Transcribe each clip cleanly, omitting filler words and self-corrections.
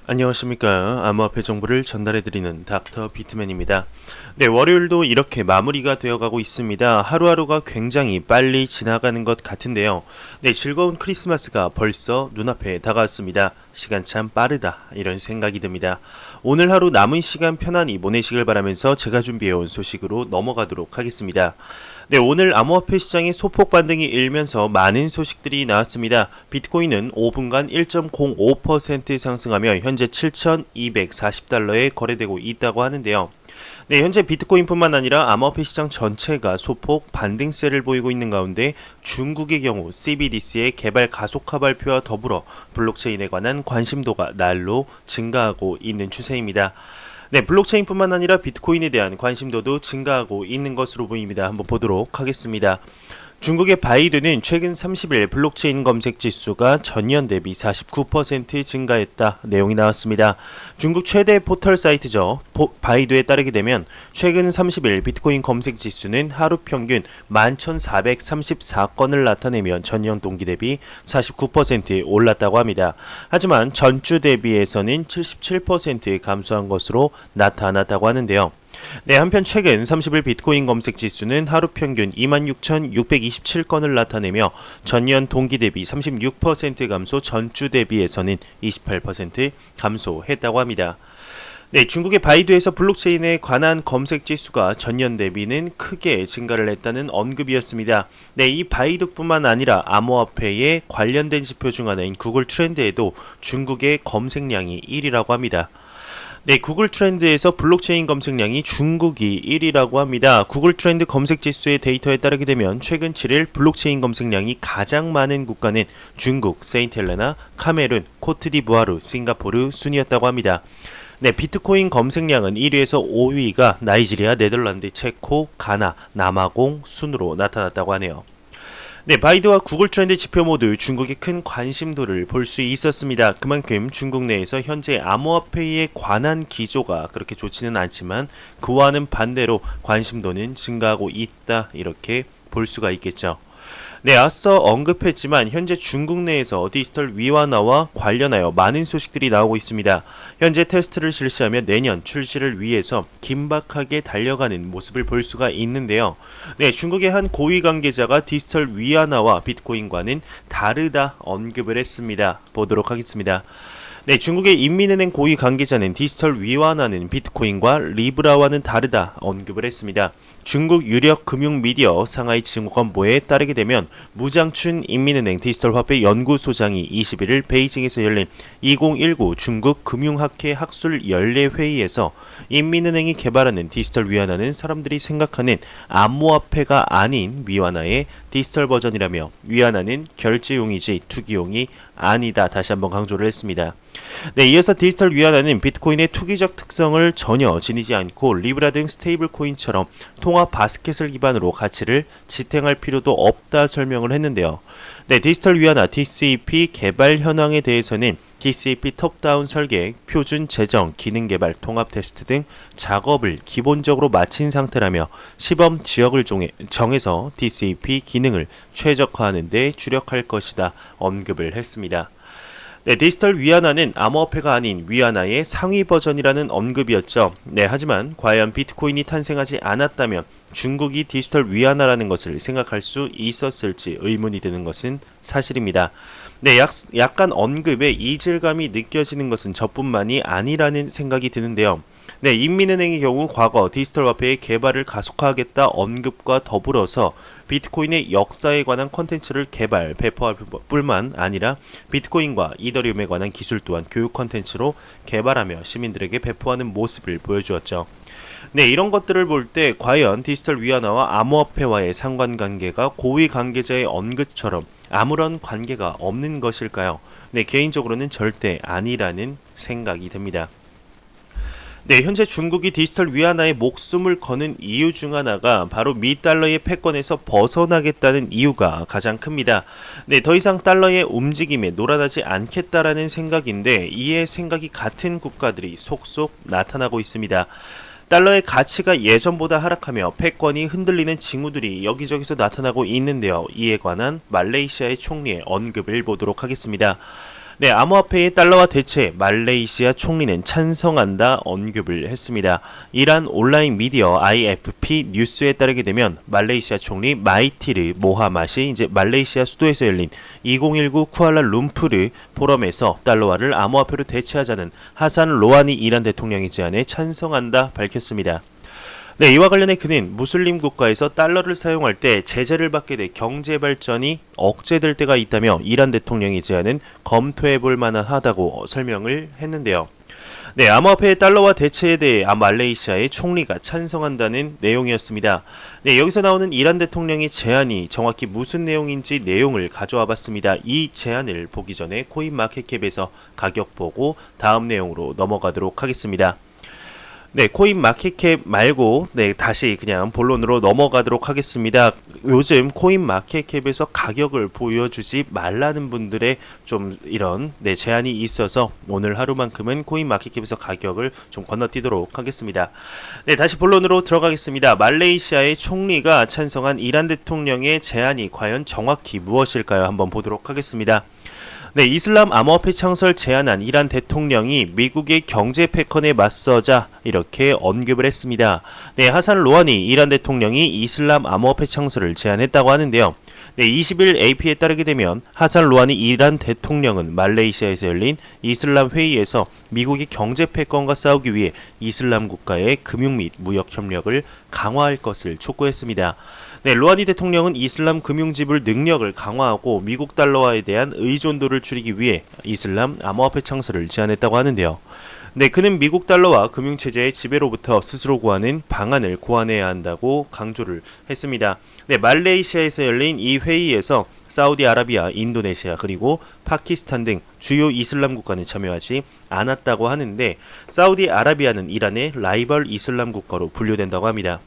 안녕하십니까. 암호화폐 정보를 전달해드리는 닥터 비트맨입니다. 네, 월요일도 이렇게 마무리가 되어가고 있습니다. 하루하루가 굉장히 빨리 지나가는 것 같은데요. 네, 즐거운 크리스마스가 벌써 눈앞에 다가왔습니다. 시간 참 빠르다, 이런 생각이 듭니다. 오늘 하루 남은 시간 편안히 보내시길 바라면서 제가 준비해온 소식으로 넘어가도록 하겠습니다. 네, 오늘 암호화폐 시장의 소폭 반등이 일면서 많은 소식들이 나왔습니다. 비트코인은 5분간 1.05% 상승하며 현재 7,240달러에 거래되고 있다고 하는데요. 네, 현재 비트코인뿐만 아니라 암호화폐 시장 전체가 소폭 반등세를 보이고 있는 가운데 중국의 경우 CBDC의 개발 가속화 발표와 더불어 블록체인에 관한 관심도가 날로 증가하고 있는 추세입니다. 네, 블록체인뿐만 아니라 비트코인에 대한 관심도도 증가하고 있는 것으로 보입니다. 한번 보도록 하겠습니다. 중국의 바이두는 최근 30일 블록체인 검색 지수가 전년 대비 49% 증가했다 내용이 나왔습니다. 중국 최대 포털 사이트죠. 바이두에 따르게 되면 최근 30일 비트코인 검색 지수는 하루 평균 11,434건을 나타내며 전년 동기 대비 49% 올랐다고 합니다. 하지만 전주 대비해서는 77% 감소한 것으로 나타났다고 하는데요. 네, 한편 최근 30일 비트코인 검색 지수는 하루 평균 26,627건을 나타내며 전년 동기 대비 36% 감소, 전주 대비해서는 28% 감소했다고 합니다. 네, 중국의 바이두에서 블록체인에 관한 검색 지수가 전년 대비는 크게 증가를 했다는 언급이었습니다. 네, 이 바이두뿐만 아니라 암호화폐에 관련된 지표 중 하나인 구글 트렌드에도 중국의 검색량이 1위라고 합니다. 네, 구글 트렌드에서 블록체인 검색량이 중국이 1위라고 합니다. 구글 트렌드 검색 지수의 데이터에 따르게 되면 최근 7일 블록체인 검색량이 가장 많은 국가는 중국, 세인트헬레나, 카메룬, 코트디부아르, 싱가포르 순이었다고 합니다. 네, 비트코인 검색량은 1위에서 5위가 나이지리아, 네덜란드, 체코, 가나, 남아공 순으로 나타났다고 하네요. 네, 바이두와 구글 트렌드 지표 모두 중국의 큰 관심도를 볼 수 있었습니다. 그만큼 중국 내에서 현재 암호화폐에 관한 기조가 그렇게 좋지는 않지만 그와는 반대로 관심도는 증가하고 있다, 이렇게 볼 수가 있겠죠. 네, 앞서 언급했지만 현재 중국 내에서 디지털 위안화와 관련하여 많은 소식들이 나오고 있습니다. 현재 테스트를 실시하며 내년 출시를 위해서 긴박하게 달려가는 모습을 볼 수가 있는데요. 네, 중국의 한 고위 관계자가 디지털 위안화와 비트코인과는 다르다 언급을 했습니다. 보도록 하겠습니다. 네, 중국의 인민은행 고위 관계자는 디지털 위안화는 비트코인과 리브라와는 다르다 언급을 했습니다. 중국 유력 금융 미디어 상하이 증권보에 따르게 되면 무장춘 인민은행 디지털 화폐 연구소장이 21일 베이징에서 열린 2019 중국 금융학회 학술 연례 회의에서 인민은행이 개발하는 디지털 위안화는 사람들이 생각하는 암호화폐가 아닌 위안화의 디지털 버전이라며 위안화는 결제용이지 투기용이 아니다, 다시 한번 강조를 했습니다. 네, 이어서 디지털 위안화는 비트코인의 투기적 특성을 전혀 지니지 않고 리브라 등 스테이블 코인처럼 통화 바스켓을 기반으로 가치를 지탱할 필요도 없다 설명을 했는데요. 네, 디지털 위안화 DCP 개발 현황에 대해서는 DCP 톱다운 설계, 표준 재정, 기능 개발, 통합 테스트 등 작업을 기본적으로 마친 상태라며 시범 지역을 정해서 DCP 기능을 최적화하는 데 주력할 것이다 언급을 했습니다. 네, 디지털 위안화는 암호화폐가 아닌 위안화의 상위 버전이라는 언급이었죠. 네, 하지만 과연 비트코인이 탄생하지 않았다면 중국이 디지털 위안화라는 것을 생각할 수 있었을지 의문이 드는 것은 사실입니다. 네, 약간 언급에 이질감이 느껴지는 것은 저뿐만이 아니라는 생각이 드는데요. 네, 인민은행의 경우 과거 디지털 화폐의 개발을 가속화하겠다 언급과 더불어서 비트코인의 역사에 관한 컨텐츠를 개발, 배포할 뿐만 아니라 비트코인과 이더리움에 관한 기술 또한 교육 컨텐츠로 개발하며 시민들에게 배포하는 모습을 보여주었죠. 네, 이런 것들을 볼 때 과연 디지털 위안화와 암호화폐와의 상관관계가 고위 관계자의 언급처럼 아무런 관계가 없는 것일까요? 네, 개인적으로는 절대 아니라는 생각이 듭니다. 네, 현재 중국이 디지털 위안화에 목숨을 거는 이유 중 하나가 바로 미 달러의 패권에서 벗어나겠다는 이유가 가장 큽니다. 네, 더 이상 달러의 움직임에 놀아나지 않겠다라는 생각인데 이에 생각이 같은 국가들이 속속 나타나고 있습니다. 달러의 가치가 예전보다 하락하며 패권이 흔들리는 징후들이 여기저기서 나타나고 있는데요. 이에 관한 말레이시아의 총리의 언급을 보도록 하겠습니다. 네, 암호화폐의 달러화 대체 말레이시아 총리는 찬성한다 언급을 했습니다. 이란 온라인 미디어 IFP 뉴스에 따르게 되면 말레이시아 총리 마이티르 모하맛이 이제 말레이시아 수도에서 열린 2019 쿠알라룸푸르 포럼에서 달러화를 암호화폐로 대체하자는 하산 로하니 이란 대통령의 제안에 찬성한다 밝혔습니다. 네, 이와 관련해 그는 무슬림 국가에서 달러를 사용할 때 제재를 받게 돼 경제 발전이 억제될 때가 있다며 이란 대통령의 제안은 검토해볼 만하다고 설명을 했는데요. 네, 암호화폐의 달러화 대체에 대해 말레이시아의 총리가 찬성한다는 내용이었습니다. 네, 여기서 나오는 이란 대통령의 제안이 정확히 무슨 내용인지 내용을 가져와 봤습니다. 이 제안을 보기 전에 코인마켓캡에서 가격 보고 다음 내용으로 넘어가도록 하겠습니다. 네, 코인마켓캡 말고 다시 그냥 본론으로 넘어가도록 하겠습니다. 요즘 코인마켓캡에서 가격을 보여주지 말라는 분들의 좀 이런 제안이 있어서 오늘 하루만큼은 코인마켓캡에서 가격을 좀 건너뛰도록 하겠습니다. 네, 다시 본론으로 들어가겠습니다. 말레이시아의 총리가 찬성한 이란 대통령의 제안이 과연 정확히 무엇일까요? 한번 보도록 하겠습니다. 네, 이슬람 암호화폐 창설 제안한 이란 대통령이 미국의 경제 패권에 맞서자 이렇게 언급을 했습니다. 네, 하산 로하니 이란 대통령이 이슬람 암호화폐 창설을 제안했다고 하는데요. 네, 20일 AP에 따르게 되면 하산 로하니 이란 대통령은 말레이시아에서 열린 이슬람 회의에서 미국의 경제 패권과 싸우기 위해 이슬람 국가의 금융 및 무역 협력을 강화할 것을 촉구했습니다. 네, 로하니 대통령은 이슬람 금융 지불 능력을 강화하고 미국 달러화에 대한 의존도를 줄이기 위해 이슬람 암호화폐 창설을 제안했다고 하는데요. 네, 그는 미국 달러와 금융체제의 지배로부터 스스로 구하는 방안을 고안해야 한다고 강조를 했습니다. 네, 말레이시아에서 열린 이 회의에서 사우디아라비아, 인도네시아 그리고 파키스탄 등 주요 이슬람 국가는 참여하지 않았다고 하는데 사우디아라비아는 이란의 라이벌 이슬람 국가로 분류된다고 합니다.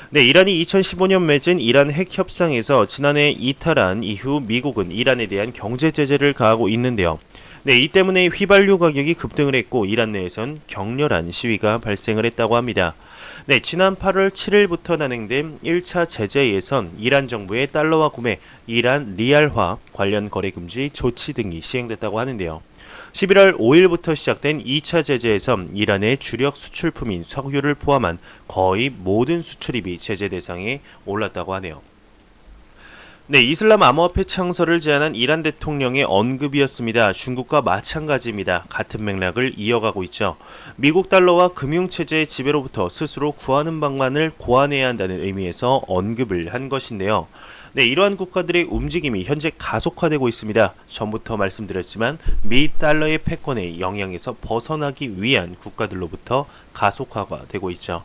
네, 이란이 2015년 맺은 이란 핵 협상에서 지난해 이탈한 이후 미국은 이란에 대한 경제 제재를 가하고 있는데요. 네, 이 때문에 휘발유 가격이 급등을 했고 이란 내에선 격렬한 시위가 발생을 했다고 합니다. 네, 지난 8월 7일부터 단행된 1차 제재 예선 이란 정부의 달러화 구매, 이란 리알화 관련 거래 금지 조치 등이 시행됐다고 하는데요. 11월 5일부터 시작된 2차 제재에서 이란의 주력 수출품인 석유를 포함한 거의 모든 수출입이 제재 대상에 올랐다고 하네요. 네, 이슬람 암호화폐 창설을 제안한 이란 대통령의 언급이었습니다. 중국과 마찬가지입니다. 같은 맥락을 이어가고 있죠. 미국 달러와 금융체제의 지배로부터 스스로 구하는 방안을 고안해야 한다는 의미에서 언급을 한 것인데요. 네, 이러한 국가들의 움직임이 현재 가속화되고 있습니다. 전부터 말씀드렸지만 미 달러의 패권의 영향에서 벗어나기 위한 국가들로부터 가속화가 되고 있죠.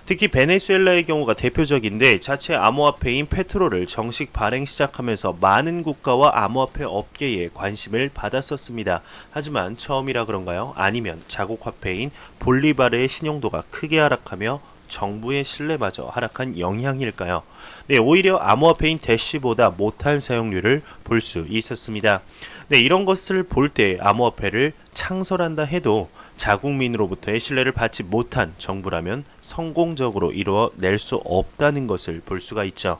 특히 베네수엘라의 경우가 대표적인데 자체 암호화폐인 페트로를 정식 발행 시작하면서 많은 국가와 암호화폐 업계에 관심을 받았었습니다. 하지만 처음이라 그런가요? 아니면 자국 화폐인 볼리바르의 신용도가 크게 하락하며 정부의 신뢰마저 하락한 영향일까요? 네, 오히려 암호화폐인 대쉬보다 못한 사용률을 볼 수 있었습니다. 네, 이런 것을 볼 때 암호화폐를 창설한다 해도 자국민으로부터의 신뢰를 받지 못한 정부라면 성공적으로 이루어낼 수 없다는 것을 볼 수가 있죠.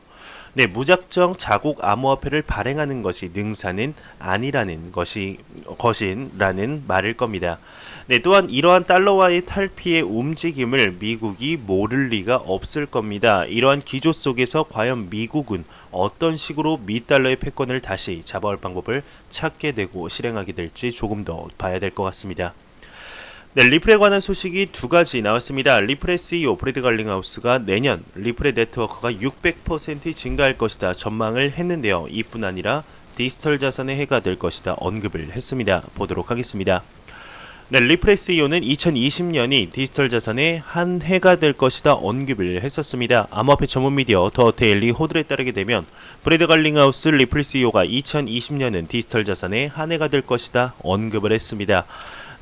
네, 무작정 자국 암호화폐를 발행하는 것이 능사는 아니라는 것이라는 말일 겁니다. 네, 또한 이러한 달러와의 탈피의 움직임을 미국이 모를 리가 없을 겁니다. 이러한 기조 속에서 과연 미국은 어떤 식으로 미 달러의 패권을 다시 잡아올 방법을 찾게 되고 실행하게 될지 조금 더 봐야 될 것 같습니다. 네, 리플에 관한 소식이 두 가지 나왔습니다. 리플의 CEO 브래드 갈링하우스가 내년 리플의 네트워크가 600% 증가할 것이다 전망을 했는데요. 이뿐 아니라 디지털 자산의 해가 될 것이다 언급을 했습니다. 보도록 하겠습니다. 네, 리플의 CEO는 2020년이 디지털 자산의 한 해가 될 것이다 언급을 했었습니다. 암호화폐 전문 미디어 더 데일리 호들에 따르게 되면 브래드 갈링하우스 리플 CEO가 2020년은 디지털 자산의 한 해가 될 것이다 언급을 했습니다.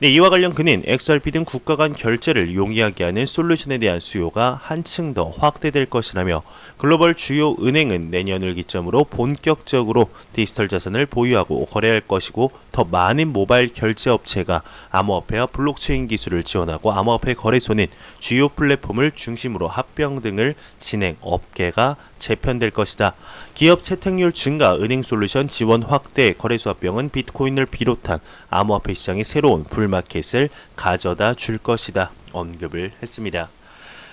네, 이와 관련 그는 XRP 등 국가 간 결제를 용이하게 하는 솔루션에 대한 수요가 한층 더 확대될 것이라며 글로벌 주요 은행은 내년을 기점으로 본격적으로 디지털 자산을 보유하고 거래할 것이고 더 많은 모바일 결제 업체가 암호화폐와 블록체인 기술을 지원하고 암호화폐 거래소는 주요 플랫폼을 중심으로 합병 등을 진행 업계가 재편될 것이다. 기업 채택률 증가, 은행 솔루션 지원 확대, 거래소 합병은 비트코인을 비롯한 암호화폐 시장의 새로운 불마켓을 가져다 줄 것이다. 언급을 했습니다.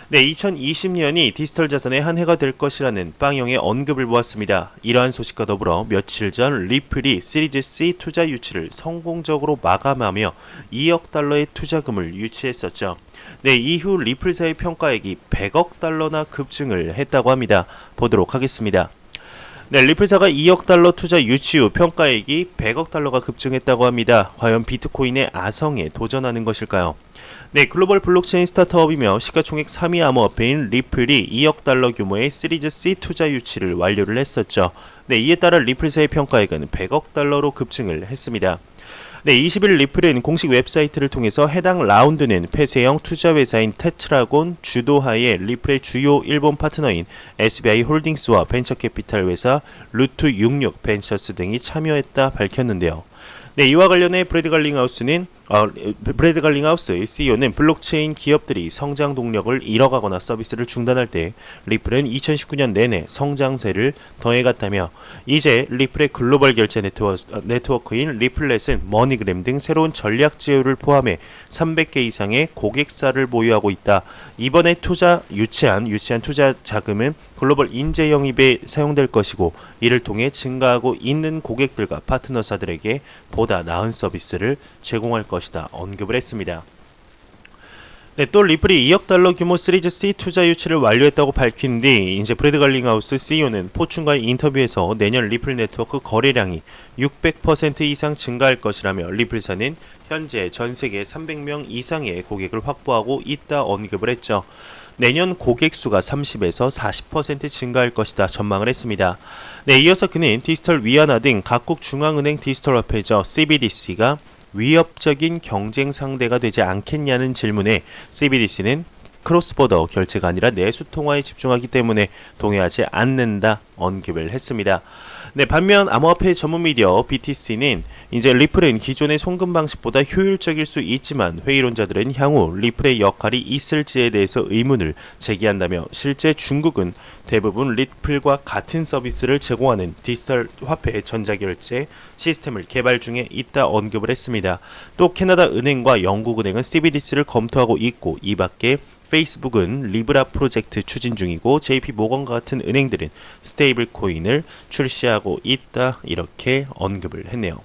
네, 2020년이 디지털 자산의 한 해가 될 것이라는 빵영의 언급을 보았습니다. 이러한 소식과 더불어 며칠 전 리플이 시리즈 C 투자 유치를 성공적으로 마감하며 2억 달러의 투자금을 유치했었죠. 네, 이후 리플사의 평가액이 100억 달러나 급증을 했다고 합니다. 보도록 하겠습니다. 네, 리플사가 2억 달러 투자 유치 후 평가액이 100억 달러가 급증했다고 합니다. 과연 비트코인의 아성에 도전하는 것일까요? 네, 글로벌 블록체인 스타트업이며 시가총액 3위 암호화폐인 리플이 2억 달러 규모의 시리즈 C 투자 유치를 완료를 했었죠. 네, 이에 따라 리플사의 평가액은 100억 달러로 급증을 했습니다. 네, 20일 리플은 공식 웹사이트를 통해서 해당 라운드는 폐쇄형 투자회사인 테트라곤 주도하에 리플의 주요 일본 파트너인 SBI 홀딩스와 벤처캐피탈 회사 루트66 벤처스 등이 참여했다 밝혔는데요. 네, 이와 관련해 브래드 갈링하우스 CEO는 블록체인 기업들이 성장 동력을 잃어가거나 서비스를 중단할 때 리플은 2019년 내내 성장세를 더해갔다며 이제 리플의 글로벌 결제 네트워크인 리플렛은 머니그램 등 새로운 전략 제휴를 포함해 300개 이상의 고객사를 보유하고 있다. 이번에 유치한 투자 자금은 글로벌 인재 영입에 사용될 것이고 이를 통해 증가하고 있는 고객들과 파트너사들에게 보다 나은 서비스를 제공할 것이다. 언급을 했습니다. 네, 또 리플이 2억 달러 규모 시리즈 C 투자 유치를 완료했다고 밝힌 뒤 이제 브래드 갈링하우스 CEO는 포춘과의 인터뷰에서 내년 리플 네트워크 거래량이 600% 이상 증가할 것이라며 리플사는 현재 전 세계 300명 이상의 고객을 확보하고 있다 언급을 했죠. 내년 고객 수가 30에서 40% 증가할 것이다 전망을 했습니다. 네, 이어서 그는 디지털 위안화 등 각국 중앙은행 디지털 화폐죠 CBDC가 위협적인 경쟁 상대가 되지 않겠냐는 질문에 CBDC는 크로스보더 결제가 아니라 내수 통화에 집중하기 때문에 동의하지 않는다 언급을 했습니다. 네, 반면 암호화폐 전문 미디어 BTC는 이제 리플은 기존의 송금 방식보다 효율적일 수 있지만 회의론자들은 향후 리플의 역할이 있을지에 대해서 의문을 제기한다며 실제 중국은 대부분 리플과 같은 서비스를 제공하는 디지털 화폐 전자결제 시스템을 개발 중에 있다 언급을 했습니다. 또 캐나다 은행과 영국 은행은 CBDC를 검토하고 있고 이 밖에 페이스북은 리브라 프로젝트 추진 중이고 JP 모건과 같은 은행들은 스테이블 코인을 출시하고 있다 이렇게 언급을 했네요.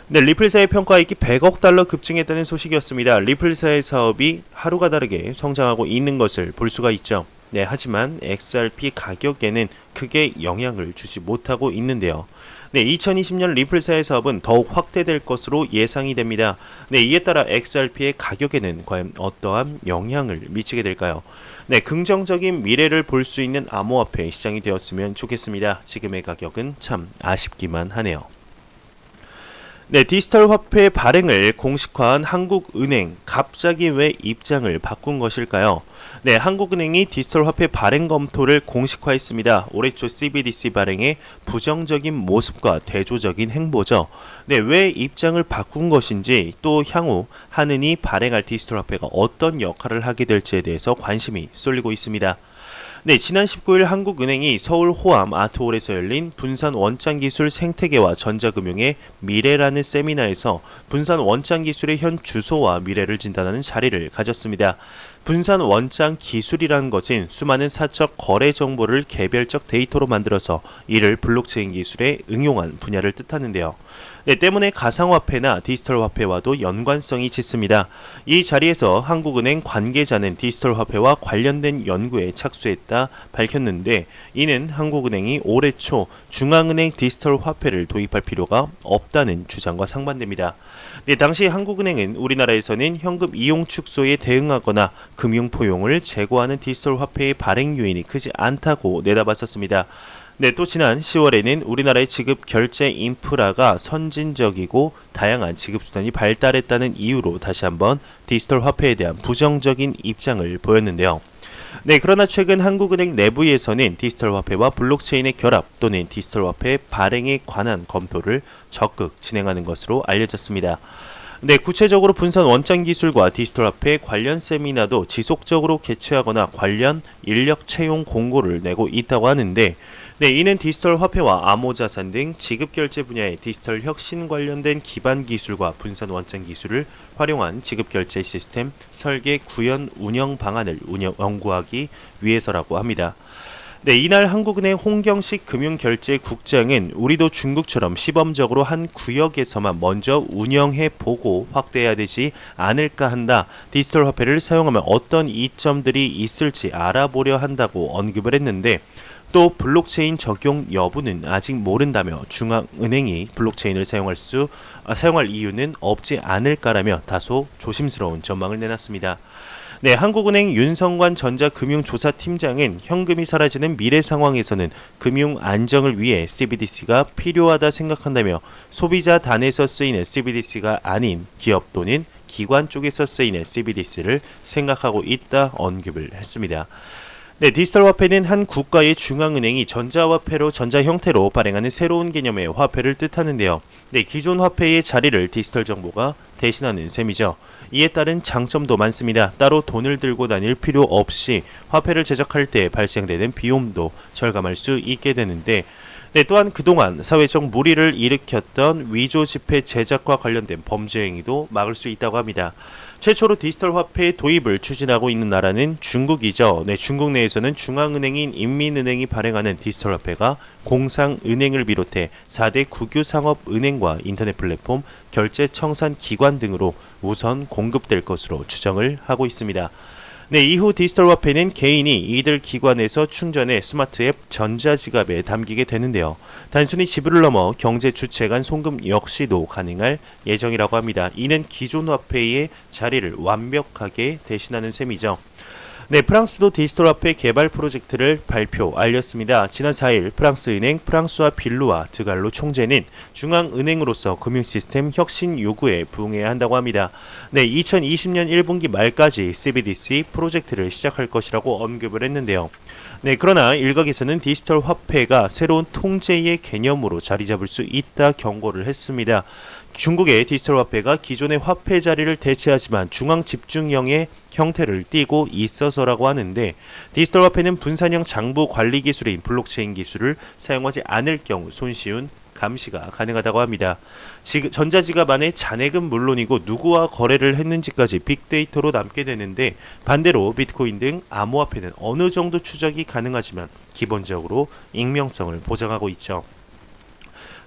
네, 리플사의 평가액이 100억 달러 급증했다는 소식이었습니다. 리플사의 사업이 하루가 다르게 성장하고 있는 것을 볼 수가 있죠. 네, 하지만 XRP 가격에는 크게 영향을 주지 못하고 있는데요. 네, 2020년 리플사의 사업은 더욱 확대될 것으로 예상이 됩니다. 네, 이에 따라 XRP의 가격에는 과연 어떠한 영향을 미치게 될까요? 네, 긍정적인 미래를 볼 수 있는 암호화폐 시장이 되었으면 좋겠습니다. 지금의 가격은 참 아쉽기만 하네요. 네, 디지털 화폐 발행을 공식화한 한국은행 갑자기 왜 입장을 바꾼 것일까요? 네, 한국은행이 디지털 화폐 발행 검토를 공식화했습니다. 올해 초 CBDC 발행의 부정적인 모습과 대조적인 행보죠. 네, 왜 입장을 바꾼 것인지 또 향후 한은이 발행할 디지털 화폐가 어떤 역할을 하게 될지에 대해서 관심이 쏠리고 있습니다. 네, 지난 19일 한국은행이 서울 호암 아트홀에서 열린 분산 원장기술 생태계와 전자금융의 미래라는 세미나에서 분산 원장기술의 현 주소와 미래를 진단하는 자리를 가졌습니다. 분산 원장 기술이라는 것은 수많은 사적 거래 정보를 개별적 데이터로 만들어서 이를 블록체인 기술에 응용한 분야를 뜻하는데요. 네, 때문에 가상화폐나 디지털 화폐와도 연관성이 짙습니다. 이 자리에서 한국은행 관계자는 디지털 화폐와 관련된 연구에 착수했다 밝혔는데 이는 한국은행이 올해 초 중앙은행 디지털 화폐를 도입할 필요가 없다는 주장과 상반됩니다. 네, 당시 한국은행은 우리나라에서는 현금 이용 축소에 대응하거나 금융 포용을 제고하는 디지털 화폐의 발행 요인이 크지 않다고 내다봤었습니다. 네, 또 지난 10월에는 우리나라의 지급 결제 인프라가 선진적이고 다양한 지급 수단이 발달했다는 이유로 다시 한번 디지털 화폐에 대한 부정적인 입장을 보였는데요. 네, 그러나 최근 한국은행 내부에서는 디지털 화폐와 블록체인의 결합 또는 디지털 화폐 발행에 관한 검토를 적극 진행하는 것으로 알려졌습니다. 네, 구체적으로 분산 원장 기술과 디지털 화폐 관련 세미나도 지속적으로 개최하거나 관련 인력 채용 공고를 내고 있다고 하는데, 네, 이는 디지털 화폐와 암호자산 등 지급 결제 분야의 디지털 혁신 관련된 기반 기술과 분산 원장 기술을 활용한 지급 결제 시스템 설계, 구현, 운영 방안을 연구하기 위해서라고 합니다. 네, 이날 한국은행 홍경식 금융결제국장은 우리도 중국처럼 시범적으로 한 구역에서만 먼저 운영해 보고 확대해야 되지 않을까 한다. 디지털 화폐를 사용하면 어떤 이점들이 있을지 알아보려 한다고 언급을 했는데, 또 블록체인 적용 여부는 아직 모른다며 중앙은행이 블록체인을 사용할 이유는 없지 않을까라며 다소 조심스러운 전망을 내놨습니다. 네, 한국은행 윤성관 전자금융조사팀장은 현금이 사라지는 미래 상황에서는 금융 안정을 위해 CBDC가 필요하다 생각한다며, 소비자 단에서 쓰이는 CBDC가 아닌 기업 또는 기관 쪽에서 쓰이는 CBDC를 생각하고 있다 언급을 했습니다. 네, 디지털 화폐는 한 국가의 중앙은행이 전자 형태로 발행하는 새로운 개념의 화폐를 뜻하는데요. 네, 기존 화폐의 자리를 디지털 정보가 대신하는 셈이죠. 이에 따른 장점도 많습니다. 따로 돈을 들고 다닐 필요 없이 화폐를 제작할 때 발생되는 비용도 절감할 수 있게 되는데, 네, 또한 그동안 사회적 물의를 일으켰던 위조 지폐 제작과 관련된 범죄 행위도 막을 수 있다고 합니다. 최초로 디지털 화폐 도입을 추진하고 있는 나라는 중국이죠. 네, 중국 내에서는 중앙은행인 인민은행이 발행하는 디지털 화폐가 공상은행을 비롯해 4대 국유 상업은행과 인터넷 플랫폼, 결제 청산 기관 등으로 우선 공급될 것으로 추정을 하고 있습니다. 네, 이후 디지털 화폐는 개인이 이들 기관에서 충전해 스마트 앱 전자지갑에 담기게 되는데요. 단순히 지불을 넘어 경제 주체 간 송금 역시도 가능할 예정이라고 합니다. 이는 기존 화폐의 자리를 완벽하게 대신하는 셈이죠. 네, 프랑스도 디지털 화폐 개발 프로젝트를 알렸습니다. 지난 4일 프랑스은행 프랑수아 빌루아 드갈로 총재는 중앙은행으로서 금융시스템 혁신 요구에 부응해야 한다고 합니다. 네, 2020년 1분기 말까지 CBDC 프로젝트를 시작할 것이라고 언급을 했는데요. 네, 그러나 일각에서는 디지털 화폐가 새로운 통제의 개념으로 자리 잡을 수 있다 경고를 했습니다. 중국의 디지털 화폐가 기존의 화폐 자리를 대체하지만 중앙 집중형의 형태를 띠고 있어서라고 하는데, 디지털 화폐는 분산형 장부 관리 기술인 블록체인 기술을 사용하지 않을 경우 손쉬운 감시가 가능하다고 합니다. 전자지갑 안에 잔액은 물론이고 누구와 거래를 했는지까지 빅데이터로 남게 되는데, 반대로 비트코인 등 암호화폐는 어느 정도 추적이 가능하지만 기본적으로 익명성을 보장하고 있죠.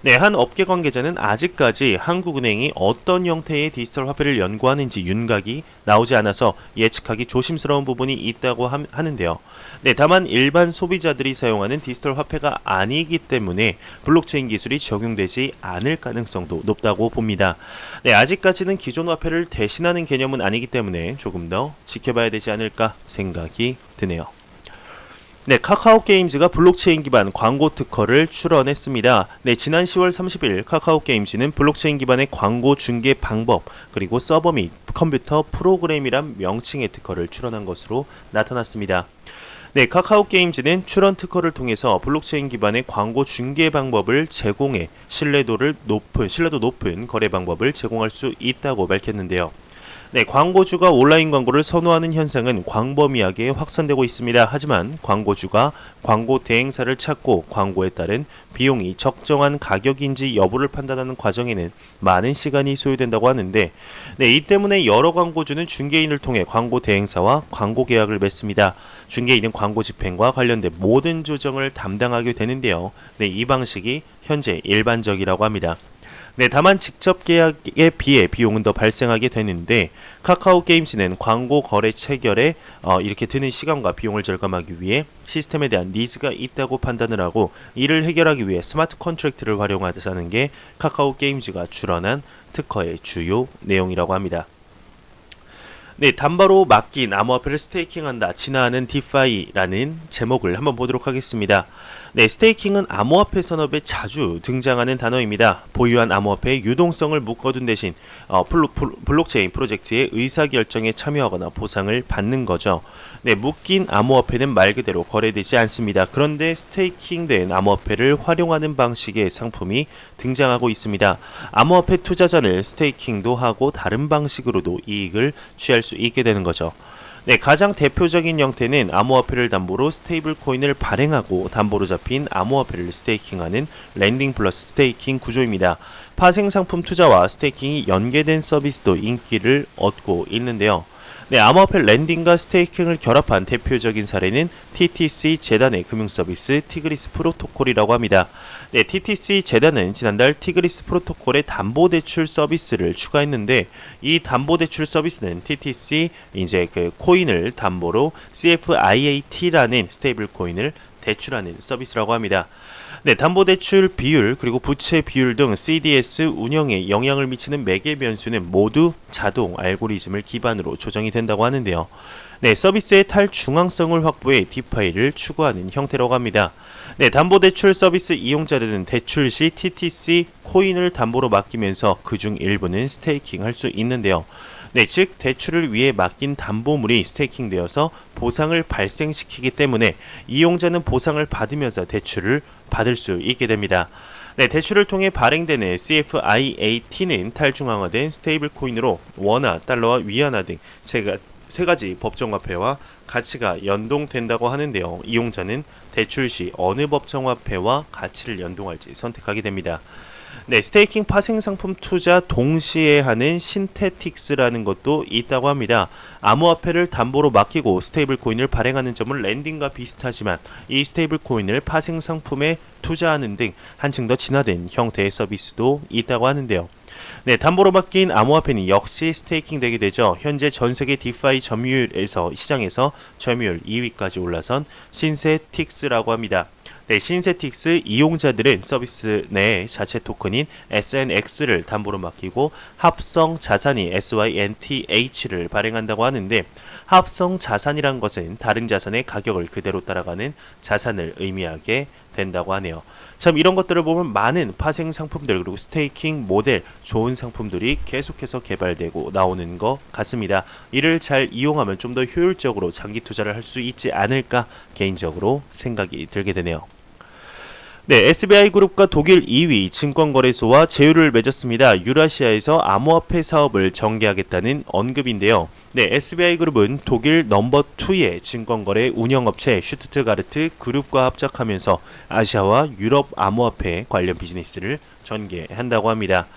네, 한 업계 관계자는 아직까지 한국은행이 어떤 형태의 디지털 화폐를 연구하는지 윤곽이 나오지 않아서 예측하기 조심스러운 부분이 있다고 하는데요. 네, 다만 일반 소비자들이 사용하는 디지털 화폐가 아니기 때문에 블록체인 기술이 적용되지 않을 가능성도 높다고 봅니다. 네, 아직까지는 기존 화폐를 대신하는 개념은 아니기 때문에 조금 더 지켜봐야 되지 않을까 생각이 드네요. 네, 카카오 게임즈가 블록체인 기반 광고 특허를 출원했습니다. 네, 지난 10월 30일 카카오 게임즈는 블록체인 기반의 광고 중계 방법, 그리고 서버 및 컴퓨터 프로그램이란 명칭의 특허를 출원한 것으로 나타났습니다. 네, 카카오 게임즈는 출원 특허를 통해서 블록체인 기반의 광고 중계 방법을 제공해 신뢰도 높은 거래 방법을 제공할 수 있다고 밝혔는데요. 네, 광고주가 온라인 광고를 선호하는 현상은 광범위하게 확산되고 있습니다. 하지만 광고주가 광고 대행사를 찾고 광고에 따른 비용이 적정한 가격인지 여부를 판단하는 과정에는 많은 시간이 소요된다고 하는데, 네, 이 때문에 여러 광고주는 중개인을 통해 광고 대행사와 광고 계약을 맺습니다. 중개인은 광고 집행과 관련된 모든 조정을 담당하게 되는데요. 네, 이 방식이 현재 일반적이라고 합니다. 네, 다만 직접 계약에 비해 비용은 더 발생하게 되는데, 카카오 게임즈는 광고 거래 체결에 이렇게 드는 시간과 비용을 절감하기 위해 시스템에 대한 니즈가 있다고 판단을 하고, 이를 해결하기 위해 스마트 컨트랙트를 활용하자는 게 카카오 게임즈가 출원한 특허의 주요 내용이라고 합니다. 네, 담보로 맡긴 암호화폐를 스테이킹한다. 진화하는 디파이라는 제목을 한번 보도록 하겠습니다. 네, 스테이킹은 암호화폐 산업에 자주 등장하는 단어입니다. 보유한 암호화폐의 유동성을 묶어둔 대신 블록체인 프로젝트의 의사결정에 참여하거나 보상을 받는 거죠. 네, 묶인 암호화폐는 말 그대로 거래되지 않습니다. 그런데 스테이킹된 암호화폐를 활용하는 방식의 상품이 등장하고 있습니다. 암호화폐 투자자는 스테이킹도 하고 다른 방식으로도 이익을 취할 수 있게 되는 거죠. 네, 가장 대표적인 형태는 암호화폐를 담보로 스테이블 코인을 발행하고 담보로 잡힌 암호화폐를 스테이킹하는 렌딩 플러스 스테이킹 구조입니다. 파생 상품 투자와 스테이킹이 연계된 서비스도 인기를 얻고 있는데요. 네, 암호화폐 렌딩과 스테이킹을 결합한 대표적인 사례는 TTC 재단의 금융서비스 티그리스 프로토콜이라고 합니다. 네, TTC 재단은 지난달 티그리스 프로토콜의 담보대출 서비스를 추가했는데 이 담보대출 서비스는 TTC 그 코인을 담보로 CFIAT라는 스테이블 코인을 대출하는 서비스라고 합니다. 네, 담보대출 비율 그리고 부채 비율 등 CDS 운영에 영향을 미치는 매개 변수는 모두 자동 알고리즘을 기반으로 조정이 된다고 하는데요. 네, 서비스의 탈중앙성을 확보해 디파이를 추구하는 형태라고 합니다. 네, 담보대출 서비스 이용자들은 대출 시 TTC 코인을 담보로 맡기면서 그중 일부는 스테이킹할 수 있는데요. 네, 즉 대출을 위해 맡긴 담보물이 스테이킹되어서 보상을 발생시키기 때문에 이용자는 보상을 받으면서 대출을 받을 수 있게 됩니다. 네, 대출을 통해 발행되는 CFIAT는 탈중앙화된 스테이블 코인으로 원화, 달러와 위안화 등 세 가지 법정화폐와 가치가 연동된다고 하는데요. 이용자는 대출 시 어느 법정화폐와 가치를 연동할지 선택하게 됩니다. 네, 스테이킹 파생 상품 투자 동시에 하는 신테틱스라는 것도 있다고 합니다. 암호화폐를 담보로 맡기고 스테이블 코인을 발행하는 점은 렌딩과 비슷하지만 이 스테이블 코인을 파생 상품에 투자하는 등 한층 더 진화된 형태의 서비스도 있다고 하는데요. 네, 담보로 맡긴 암호화폐는 역시 스테이킹 되게 되죠. 현재 전 세계 디파이 점유율에서 시장에서 점유율 2위까지 올라선 신세틱스라고 합니다. 네, 신세틱스 이용자들은 서비스 내 자체 토큰인 SNX를 담보로 맡기고 합성 자산이 SYNTH를 발행한다고 하는데 합성 자산이란 것은 다른 자산의 가격을 그대로 따라가는 자산을 의미하게 된다고 하네요. 참 이런 것들을 보면 많은 파생 상품들 그리고 스테이킹 모델 좋은 상품들이 계속해서 개발되고 나오는 것 같습니다. 이를 잘 이용하면 좀 더 효율적으로 장기 투자를 할 수 있지 않을까 개인적으로 생각이 들게 되네요. 네, SBI그룹과 독일 2위 증권거래소와 제휴를 맺었습니다. 유라시아에서 암호화폐 사업을 전개하겠다는 언급인데요. 네, SBI그룹은 독일 넘버2의 증권거래 운영업체 슈투트가르트 그룹과 합작하면서 아시아와 유럽 암호화폐 관련 비즈니스를 전개한다고 합니다.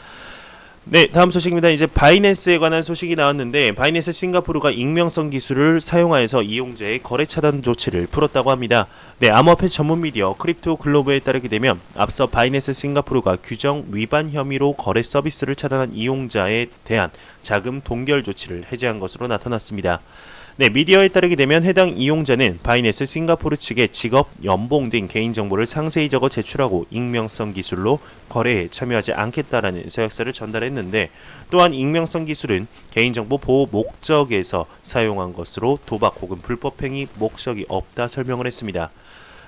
네, 다음 소식입니다. 이제 바이낸스에 관한 소식이 나왔는데 바이낸스 싱가포르가 익명성 기술을 사용하여서 이용자의 거래 차단 조치를 풀었다고 합니다. 네, 암호화폐 전문 미디어 크립토 글로벌에 따르게 되면 앞서 바이낸스 싱가포르가 규정 위반 혐의로 거래 서비스를 차단한 이용자에 대한 자금 동결 조치를 해제한 것으로 나타났습니다. 네, 미디어에 따르게 되면 해당 이용자는 바이낸스 싱가포르 측에 직업, 연봉 등 개인정보를 상세히 적어 제출하고 익명성 기술로 거래에 참여하지 않겠다라는 서약서를 전달했는데 또한 익명성 기술은 개인정보 보호 목적에서 사용한 것으로 도박 혹은 불법행위 목적이 없다 설명을 했습니다.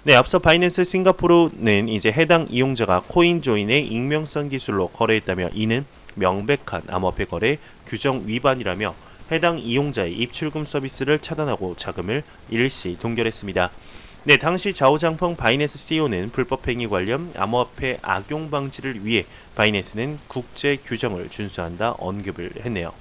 네, 앞서 바이낸스 싱가포르는 이제 해당 이용자가 코인조인의 익명성 기술로 거래했다며 이는 명백한 암호화폐 거래 규정 위반이라며 해당 이용자의 입출금 서비스를 차단하고 자금을 일시 동결했습니다. 네, 당시 자오장펑 바이낸스 CEO는 불법행위 관련 암호화폐 악용 방지를 위해 바이낸스는 국제 규정을 준수한다 언급을 했네요.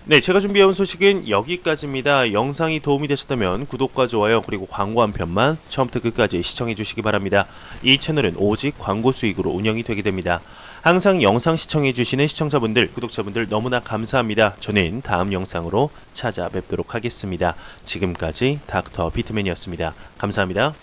네, 제가 준비해온 소식은 여기까지입니다. 영상이 도움이 되셨다면 구독과 좋아요 그리고 광고 한 편만 처음부터 끝까지 시청해 주시기 바랍니다. 이 채널은 오직 광고 수익으로 운영이 되게 됩니다. 항상 영상 시청해 주시는 시청자분들, 구독자분들 너무나 감사합니다. 저는 다음 영상으로 찾아뵙도록 하겠습니다. 지금까지 닥터 비트맨이었습니다. 감사합니다.